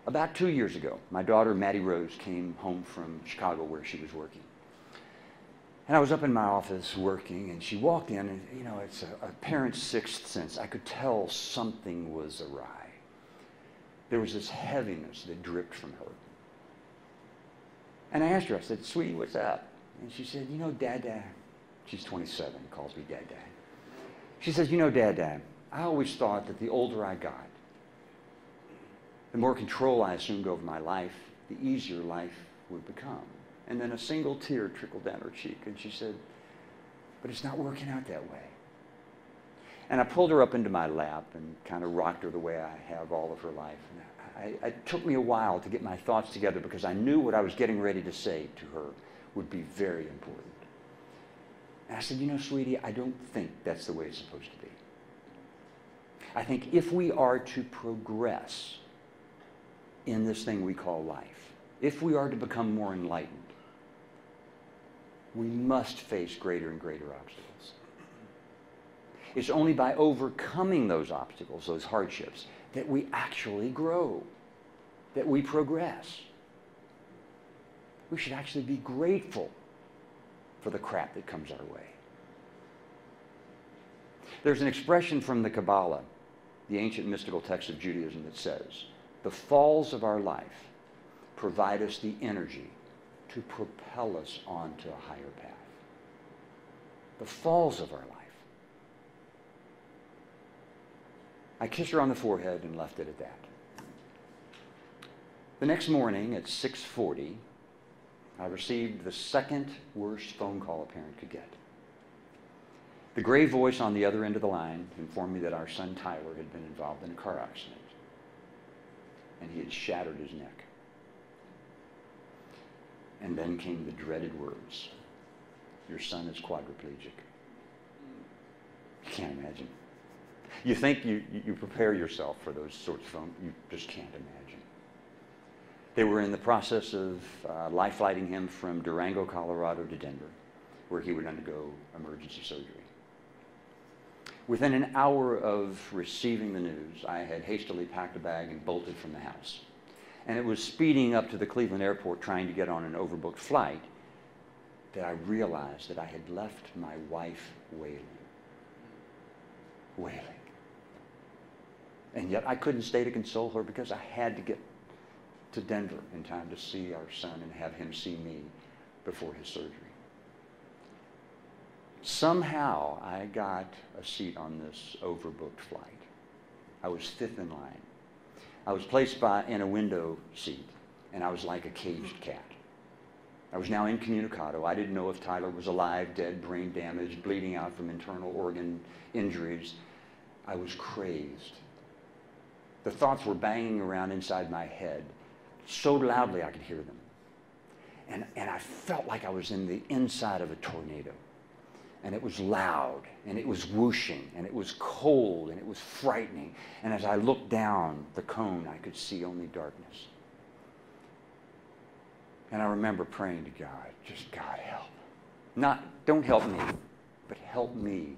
About 2 years ago, my daughter, Maddie Rose, came home from Chicago where she was working. And I was up in my office working, and she walked in, and, you know, it's a parent's sixth sense. I could tell something was awry. There was this heaviness that dripped from her. And I asked her, I said, "Sweetie, what's up?" And she said, "You know, Dada," she's 27, calls me Dada. She says, "You know, Dada, I always thought that the older I got, the more control I assumed over my life, the easier life would become." And then a single tear trickled down her cheek, and she said, "But it's not working out that way." And I pulled her up into my lap and kind of rocked her the way I have all of her life. And it took me a while to get my thoughts together because I knew what I was getting ready to say to her would be very important. And I said, "You know, sweetie, I don't think that's the way it's supposed to be. I think if we are to progress in this thing we call life, if we are to become more enlightened, we must face greater and greater obstacles. It's only by overcoming those obstacles, those hardships, that we actually grow, that we progress. We should actually be grateful for the crap that comes our way." There's an expression from the Kabbalah, the ancient mystical text of Judaism, that says, "The falls of our life provide us the energy to propel us onto a higher path." The falls of our life. I kissed her on the forehead and left it at that. The next morning at 6:40, I received the second worst phone call a parent could get. The gray voice on the other end of the line informed me that our son Tyler had been involved in a car accident, and he had shattered his neck. And then came the dreaded words, "Your son is quadriplegic." You can't imagine. You think you prepare yourself for those sorts of phone, you just can't imagine. They were in the process of life-flighting him from Durango, Colorado to Denver, where he would undergo emergency surgery. Within an hour of receiving the news, I had hastily packed a bag and bolted from the house. And it was speeding up to the Cleveland airport trying to get on an overbooked flight that I realized that I had left my wife wailing. Wailing. And yet I couldn't stay to console her because I had to get to Denver in time to see our son and have him see me before his surgery. Somehow I got a seat on this overbooked flight. I was fifth in line. I was placed in a window seat, and I was like a caged cat. I was now incommunicado. I didn't know if Tyler was alive, dead, brain damaged, bleeding out from internal organ injuries. I was crazed. The thoughts were banging around inside my head so loudly I could hear them. And I felt like I was in the inside of a tornado. And it was loud, and it was whooshing, and it was cold, and it was frightening. And as I looked down the cone, I could see only darkness. And I remember praying to God, just, "God, help. Not, don't help me, but help me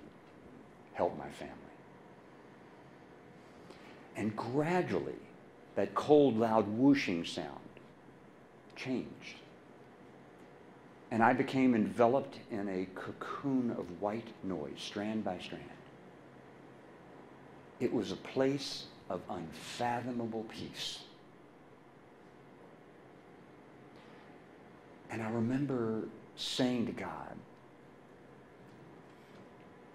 help my family." And gradually, that cold, loud whooshing sound changed. And I became enveloped in a cocoon of white noise, strand by strand. It was a place of unfathomable peace. And I remember saying to God,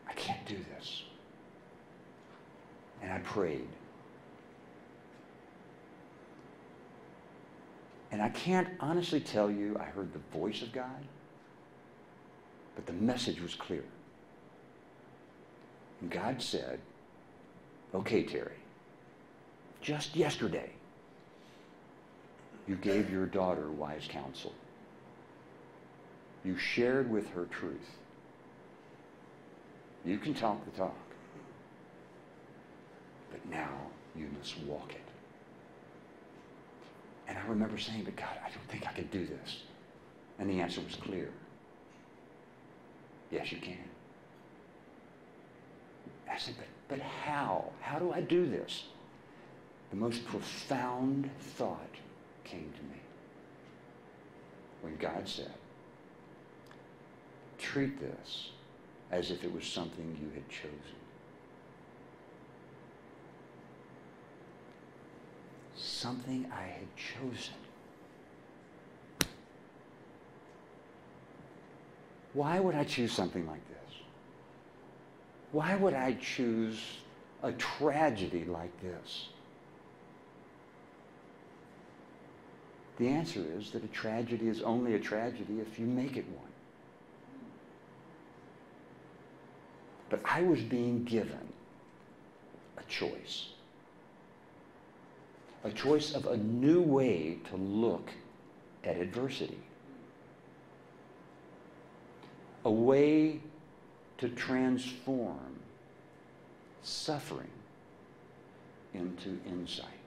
"I can't do this." And I prayed. And I can't honestly tell you I heard the voice of God, but the message was clear. And God said, "Okay, Terry, just yesterday, you gave your daughter wise counsel. You shared with her truth. You can talk the talk, but now you must walk it." And I remember saying, "But God, I don't think I could do this." And the answer was clear. Yes, you can. I said, but how? How do I do this? the most profound thought came to me when God said, treat this as if it was something you had chosen. Something I had chosen. Why would I choose something like this? Why would I choose a tragedy like this? The answer is that a tragedy is only a tragedy if you make it one. But I was being given a choice. A choice of a new way to look at adversity. A way to transform suffering into insight.